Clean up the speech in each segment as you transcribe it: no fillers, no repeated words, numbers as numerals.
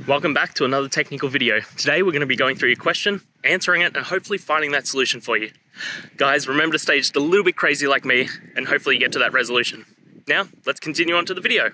Welcome back to another technical video. Today we're going to be going through your question, answering it, and hopefully finding that solution for you. Guys, remember to stay just a little bit crazy like me, and hopefully you get to that resolution. Now, let's continue on to the video.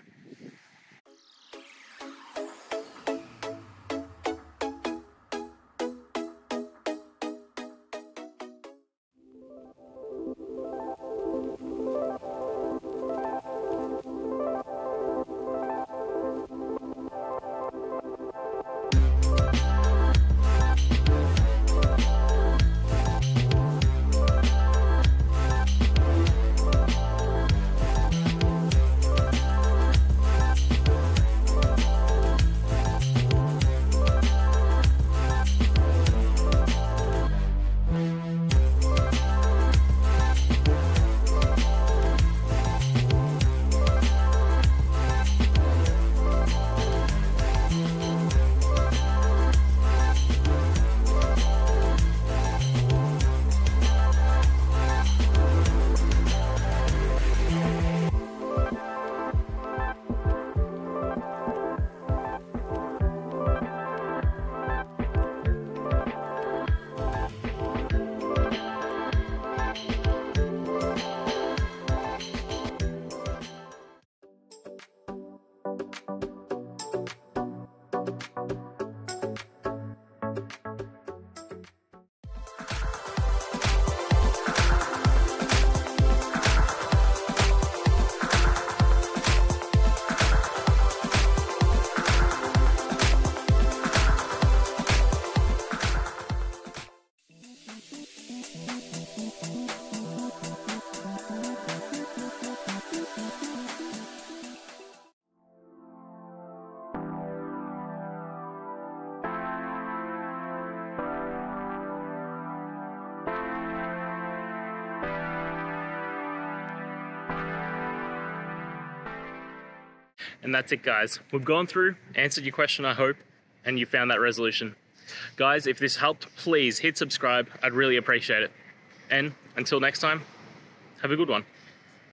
And that's it, guys. We've gone through, answered your question, I hope, and you found that resolution. Guys, if this helped, please hit subscribe. I'd really appreciate it. And until next time, have a good one.